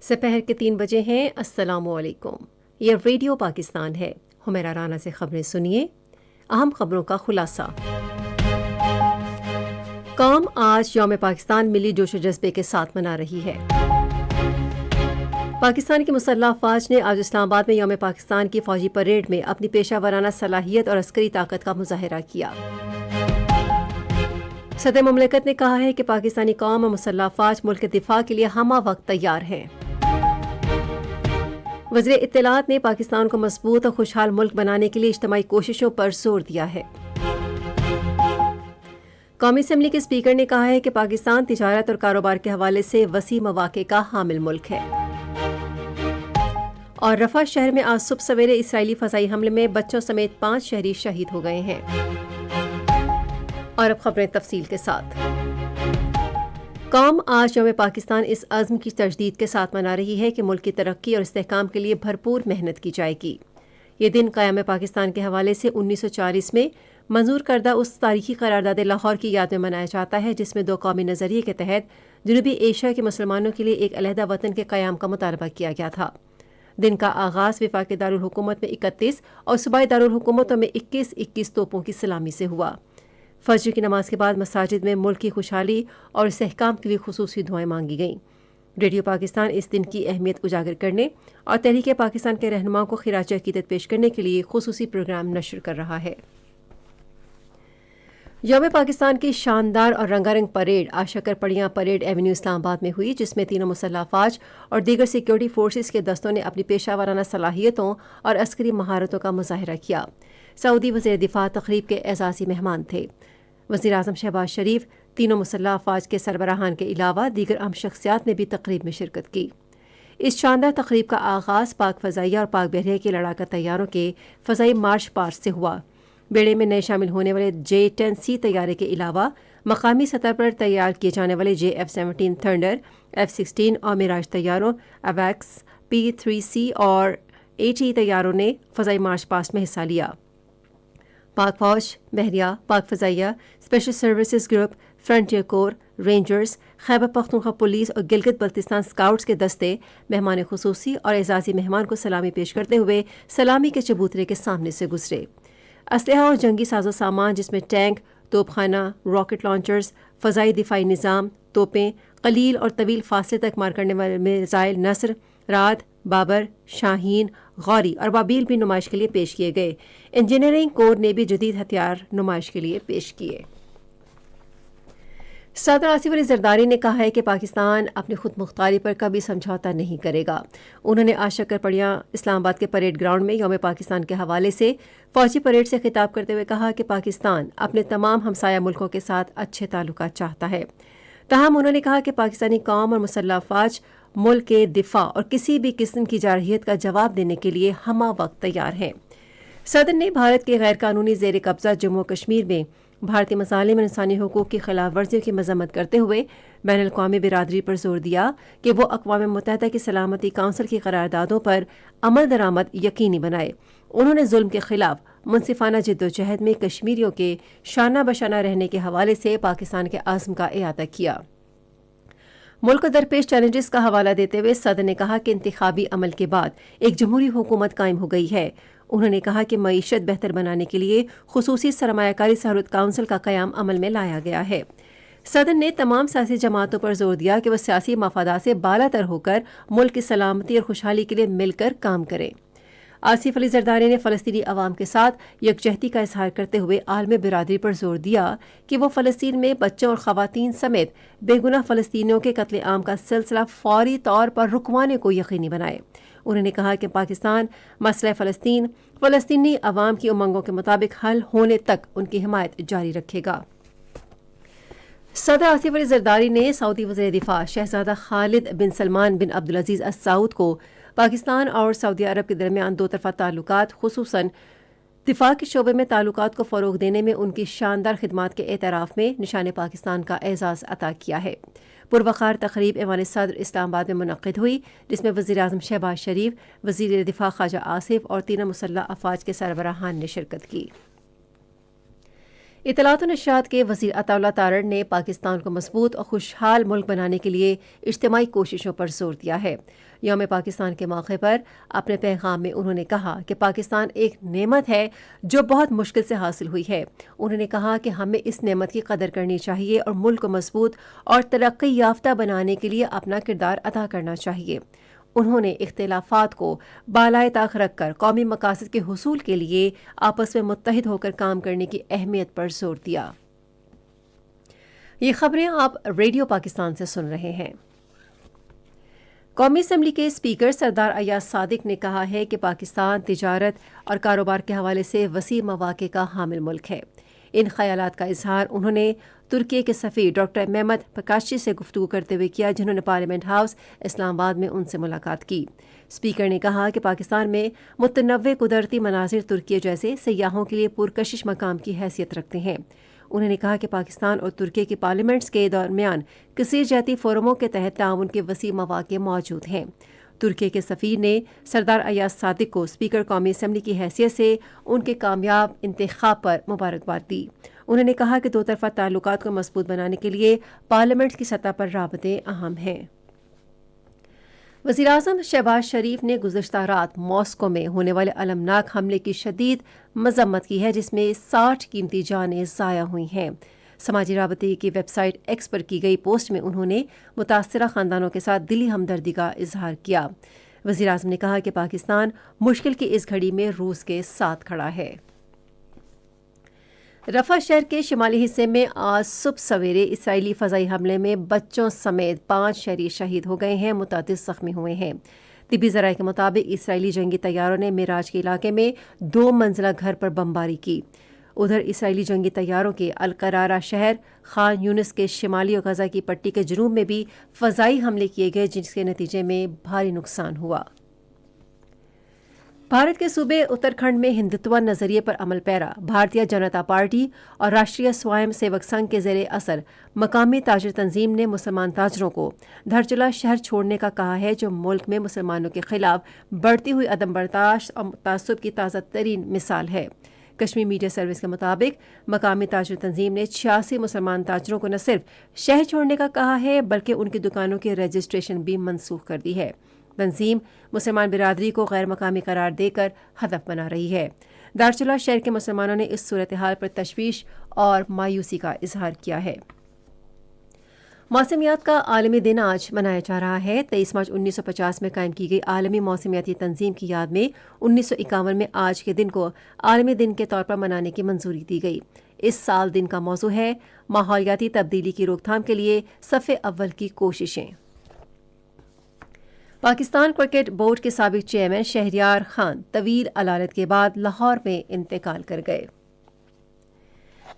سپہر کے 3 بجے ہیں۔ السلام علیکم، یہ ریڈیو پاکستان ہے۔ حمیرہ رانا سے خبریں سنیے۔ اہم خبروں کا خلاصہ۔ قوم آج یوم پاکستان ملی جوش و جذبے کے ساتھ منا رہی ہے۔ پاکستان کی مسلح افواج نے آج اسلام آباد میں یوم پاکستان کی فوجی پریڈ میں اپنی پیشہ ورانہ صلاحیت اور عسکری طاقت کا مظاہرہ کیا۔ صدر مملکت نے کہا ہے کہ پاکستانی قوم اور مسلح افواج ملک کے دفاع کے لیے ہمہ وقت تیار ہیں۔ وزیر اطلاعات نے پاکستان کو مضبوط اور خوشحال ملک بنانے کے لیے اجتماعی کوششوں پر زور دیا ہے۔ قومی اسمبلی کے اسپیکر نے کہا ہے کہ پاکستان تجارت اور کاروبار کے حوالے سے وسیع مواقع کا حامل ملک ہے۔ اور رفح شہر میں آج صبح سویرے اسرائیلی فضائی حملے میں بچوں سمیت 5 شہری شہید ہو گئے ہیں۔ اور اب خبریں تفصیل کے ساتھ۔ قوم آج یوم پاکستان اس عزم کی تجدید کے ساتھ منا رہی ہے کہ ملک کی ترقی اور استحکام کے لیے بھرپور محنت کی جائے گی۔ یہ دن قیام پاکستان کے حوالے سے 1940 میں منظور کردہ اس تاریخی قرارداد لاہور کی یاد میں منایا جاتا ہے جس میں 2 قومی نظریے کے تحت جنوبی ایشیا کے مسلمانوں کے لیے ایک علیحدہ وطن کے قیام کا مطالبہ کیا گیا تھا۔ دن کا آغاز وفاقی دارالحکومت میں 31 اور صوبائی دارالحکومتوں میں 21 توپوں کی سلامی سے ہوا۔ فجر کی نماز کے بعد مساجد میں ملک کی خوشحالی اور استحکام کے لیے خصوصی دعائیں مانگی گئیں۔ ریڈیو پاکستان اس دن کی اہمیت اجاگر کرنے اور تحریک پاکستان کے رہنماؤں کو خراج عقیدت پیش کرنے کے لیے خصوصی پروگرام نشر کر رہا ہے۔ یوم پاکستان کی شاندار اور رنگا رنگ پریڈ آج شکر پڑیاں پریڈ ایونیو اسلام آباد میں ہوئی، جس میں تینوں مسلح افواج اور دیگر سیکیورٹی فورسز کے دستوں نے اپنی پیشہ ورانہ صلاحیتوں اور عسکری مہارتوں کا مظاہرہ کیا۔ سعودی وزیر دفاع تقریب کے اعزازی مہمان تھے۔ وزیر اعظم شہباز شریف، تینوں مسلح افواج کے سربراہان کے علاوہ دیگر اہم شخصیات نے بھی تقریب میں شرکت کی۔ اس شاندار تقریب کا آغاز پاک فضائیہ اور پاک بحریہ کے لڑاکا طیاروں کے فضائی مارچ پاسٹ سے ہوا۔ بیڑے میں نئے شامل ہونے والے J-10C طیارے کے علاوہ مقامی سطح پر تیار کیے جانے والے F-17 تھنڈر، F-16 اور میراج طیاروں، AWACS، P-3C اور AT طیاروں نے فضائی مارچ پاسٹ میں حصہ لیا۔ پاک فوج، بحریہ، پاک فضائیہ، اسپیشل سروسز گروپ، فرنٹیئر کور، رینجرز، خیبر پختونخوا پولیس اور گلگت بلتستان اسکاؤٹس کے دستے مہمان خصوصی اور اعزازی مہمان کو سلامی پیش کرتے ہوئے سلامی کے چبوترے کے سامنے سے گزرے۔ اسلحہ اور جنگی ساز و سامان جس میں ٹینک، توپ خانہ، راکٹ لانچرز، فضائی دفاعی نظام، توپیں، قلیل اور طویل فاصلے تک مار کرنے والے میزائل نصر، رات، بابر، شاہین، غوری اور بابیل بھی نمائش کے لیے پیش کیے گئے۔ انجینئرنگ کور نے بھی جدید ہتھیار نمائش کے لیے پیش کیے۔ صدر آصف علی زرداری نے کہا ہے کہ پاکستان اپنی خود مختاری پر کبھی سمجھوتا نہیں کرے گا۔ انہوں نے آج شکر پڑیاں اسلام آباد کے پریڈ گراؤنڈ میں یوم پاکستان کے حوالے سے فوجی پریڈ سے خطاب کرتے ہوئے کہا کہ پاکستان اپنے تمام ہمسایہ ملکوں کے ساتھ اچھے تعلقات چاہتا ہے۔ تاہم انہوں نے کہا کہ پاکستانی قوم اور مسلح افواج ملک کے دفاع اور کسی بھی قسم کی جارحیت کا جواب دینے کے لیے ہمہ وقت تیار ہیں۔ صدر نے بھارت کے غیر قانونی زیر قبضہ جموں و کشمیر میں بھارتی مظالم اور انسانی حقوق کی خلاف ورزیوں کی مذمت کرتے ہوئے بین الاقوامی برادری پر زور دیا کہ وہ اقوام متحدہ کی سلامتی کونسل کی قراردادوں پر عمل درآمد یقینی بنائے۔ انہوں نے ظلم کے خلاف منصفانہ جدوجہد میں کشمیریوں کے شانہ بشانہ رہنے کے حوالے سے پاکستان کے عزم کا اعادہ کیا۔ ملک کو درپیش چیلنجز کا حوالہ دیتے ہوئے صدر نے کہا کہ انتخابی عمل کے بعد ایک جمہوری حکومت قائم ہو گئی ہے۔ انہوں نے کہا کہ معیشت بہتر بنانے کے لیے خصوصی سرمایہ کاری سہولت کونسل کا قیام عمل میں لایا گیا ہے۔ صدر نے تمام سیاسی جماعتوں پر زور دیا کہ وہ سیاسی مفادات سے بالاتر ہو کر ملک کی سلامتی اور خوشحالی کے لیے مل کر کام کریں۔ آصف علی زرداری نے فلسطینی عوام کے ساتھ یکجہتی کا اظہار کرتے ہوئے عالمی برادری پر زور دیا کہ وہ فلسطین میں بچوں اور خواتین سمیت بے گناہ فلسطینیوں کے قتل عام کا سلسلہ فوری طور پر رکوانے کو یقینی بنائے۔ انہوں نے کہا کہ پاکستان مسئلہ فلسطین فلسطینی عوام کی امنگوں کے مطابق حل ہونے تک ان کی حمایت جاری رکھے گا۔ صدر آصف علی زرداری نے سعودی وزیر دفاع شہزادہ خالد بن سلمان بن عبدالعزیز ال سعود کو پاکستان اور سعودی عرب کے درمیان 2 طرفہ تعلقات خصوصاً دفاع کے شعبے میں تعلقات کو فروغ دینے میں ان کی شاندار خدمات کے اعتراف میں نشان پاکستان کا اعزاز عطا کیا ہے۔ پروقار تقریب ایوان صدر اسلام آباد میں منعقد ہوئی، جس میں وزیر اعظم شہباز شریف، وزیر دفاع خواجہ آصف اور تینوں مسلح افواج کے سربراہان نے شرکت کی۔ اطلاعات و نشریات کے وزیر عطاءاللہ تارڑ نے پاکستان کو مضبوط اور خوشحال ملک بنانے کے لیے اجتماعی کوششوں پر زور دیا ہے۔ یوم پاکستان کے موقع پر اپنے پیغام میں انہوں نے کہا کہ پاکستان ایک نعمت ہے جو بہت مشکل سے حاصل ہوئی ہے۔ انہوں نے کہا کہ ہمیں اس نعمت کی قدر کرنی چاہیے اور ملک کو مضبوط اور ترقی یافتہ بنانے کے لیے اپنا کردار ادا کرنا چاہیے۔ انہوں نے اختلافات کو بالائے طاق رکھ کر قومی مقاصد کے حصول کے لیے آپس میں متحد ہو کر کام کرنے کی اہمیت پر زور دیا۔ یہ خبریں آپ ریڈیو پاکستان سے سن رہے ہیں۔ قومی اسمبلی کے اسپیکر سردار ایاز صادق نے کہا ہے کہ پاکستان تجارت اور کاروبار کے حوالے سے وسیع مواقع کا حامل ملک ہے۔ ان خیالات کا اظہار انہوں نے ترکی کے سفیر ڈاکٹر محمد پکاشچی سے گفتگو کرتے ہوئے کیا، جنہوں نے پارلیمنٹ ہاؤس اسلام آباد میں ان سے ملاقات کی۔ اسپیکر نے کہا کہ پاکستان میں متنوع قدرتی مناظر ترکی جیسے سیاحوں کے لیے پرکشش مقام کی حیثیت رکھتے ہیں۔ انہوں نے کہا کہ پاکستان اور ترکی کی پارلیمنٹس کے درمیان کثیر جہتی فورموں کے تحت تعاون کے وسیع مواقع موجود ہیں۔ ترکی کے سفیر نے سردار ایاز صادق کو اسپیکر قومی اسمبلی کی حیثیت سے ان کے کامیاب انتخاب پر مبارکباد دی۔ انہوں نے کہا کہ دو طرفہ تعلقات کو مضبوط بنانے کے لیے پارلیمنٹ کی سطح پر رابطے اہم ہیں۔ وزیراعظم شہباز شریف نے گزشتہ رات ماسکو میں ہونے والے المناک حملے کی شدید مذمت کی ہے، جس میں 60 قیمتی جانیں ضائع ہوئی ہیں۔ سماجی رابطے کی ویب سائٹ ایکس پر کی گئی پوسٹ میں انہوں نے متاثرہ خاندانوں کے ساتھ دلی ہمدردی کا اظہار کیا۔ وزیراعظم نے کہا کہ پاکستان مشکل کی اس گھڑی میں روس کے ساتھ کھڑا ہے۔ رفح شہر کے شمالی حصے میں آج صبح سویرے اسرائیلی فضائی حملے میں بچوں سمیت 5 شہری شہید ہو گئے ہیں، متعدد زخمی ہوئے ہیں۔ طبی ذرائع کے مطابق اسرائیلی جنگی طیاروں نے معراج کے علاقے میں 2 منزلہ گھر پر بمباری کی۔ ادھر اسرائیلی جنگی طیاروں کے القرارہ شہر خان یونس کے شمالی اور غزہ کی پٹی کے جنوب میں بھی فضائی حملے کیے گئے، جس کے نتیجے میں بھاری نقصان ہوا۔ بھارت کے صوبے اتراکھنڈ میں ہندتوا نظریے پر عمل پیرا بھارتیہ جنتا پارٹی اور راشٹریہ سوائم سیوک سنگھ کے زیر اثر مقامی تاجر تنظیم نے مسلمان تاجروں کو دھرچلا شہر چھوڑنے کا کہا ہے، جو ملک میں مسلمانوں کے خلاف بڑھتی ہوئی عدم برداشت اور تعصب کی تازہ ترین مثال ہے۔ کشمیر میڈیا سروس کے مطابق مقامی تاجر تنظیم نے 86 مسلمان تاجروں کو نہ صرف شہر چھوڑنے کا کہا ہے بلکہ ان کی دکانوں کی رجسٹریشن بھی منسوخ کر دی ہے۔ تنظیم مسلمان برادری کو غیر مقامی قرار دے کر ہدف بنا رہی ہے۔ دارچلا شہر کے مسلمانوں نے اس صورتحال پر تشویش اور مایوسی کا اظہار کیا ہے۔ موسمیات کا عالمی دن آج منایا جا رہا ہے۔ 23 مارچ 1950 میں قائم کی گئی عالمی موسمیاتی تنظیم کی یاد میں 1951 میں آج کے دن کو عالمی دن کے طور پر منانے کی منظوری دی گئی۔ اس سال دن کا موضوع ہے ماحولیاتی تبدیلی کی روک تھام کے لیے صف اول کی کوششیں۔ پاکستان کرکٹ بورڈ کے سابق چیئرمین شہریار خان طویل علالت کے بعد لاہور میں انتقال کر گئے۔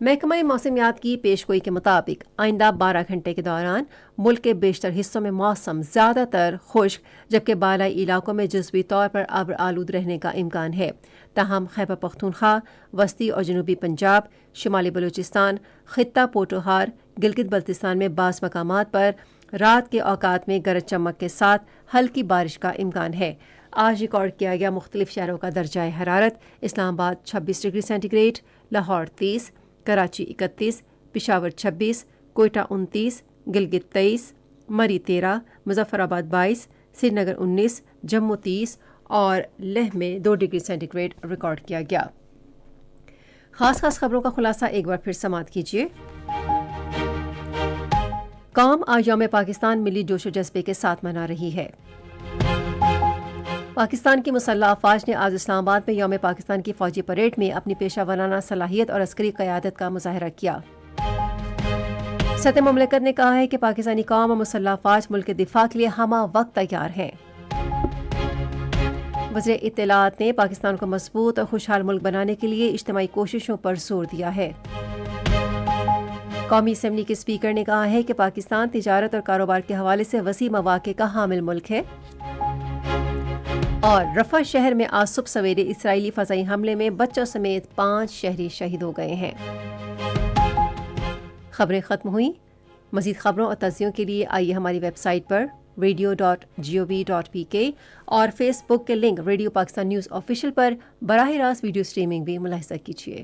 محکمہ موسمیات کی پیشگوئی کے مطابق آئندہ 12 گھنٹے کے دوران ملک کے بیشتر حصوں میں موسم زیادہ تر خشک جبکہ بالائی علاقوں میں جزوی طور پر ابر آلود رہنے کا امکان ہے۔ تاہم خیبر پختونخوا، وسطی اور جنوبی پنجاب، شمالی بلوچستان، خطہ پوٹوہار، گلگت بلتستان میں بعض مقامات پر رات کے اوقات میں گرج چمک کے ساتھ ہلکی بارش کا امکان ہے۔ آج ریکارڈ کیا گیا مختلف شہروں کا درجہ حرارت: اسلام آباد 26 ڈگری سینٹی گریڈ، لاہور 30، کراچی 31، پشاور 26، کوئٹہ 29، گلگت 23، مری 13، مظفر آباد 22، سری نگر 19، جموں 30 اور لیہ میں 2 ڈگری سینٹی گریڈ ریکارڈ کیا گیا۔ خاص خبروں کا خلاصہ ایک بار پھر سماعت کیجیے۔ قوم آج یوم پاکستان ملی جوش و جذبے کے ساتھ منا رہی ہے۔ پاکستان کی مسلح افواج نے آج اسلام آباد میں یوم پاکستان کی فوجی پریڈ میں اپنی پیشہ ورانہ صلاحیت اور عسکری قیادت کا مظاہرہ کیا۔ صدر مملکت نے کہا ہے کہ پاکستانی قوم اور مسلح افواج ملک کے دفاع کے لیے ہمہ وقت تیار ہیں۔ وزیر اطلاعات نے پاکستان کو مضبوط اور خوشحال ملک بنانے کے لیے اجتماعی کوششوں پر زور دیا ہے۔ قومی اسمبلی کے اسپیکر نے کہا ہے کہ پاکستان تجارت اور کاروبار کے حوالے سے وسیع مواقع کا حامل ملک ہے۔ اور رفح شہر میں آج صبح سویرے اسرائیلی فضائی حملے میں بچوں سمیت 5 شہری شہید ہو گئے ہیں۔ خبریں ختم ہوئیں۔ مزید خبروں اور تجزیوں کے لیے آئیے ہماری ویب سائٹ پر radio.gov.pk اور فیس بک کے link radio Pakistan news official پر براہ راست ویڈیو سٹریمنگ بھی ملاحظہ کیجیے۔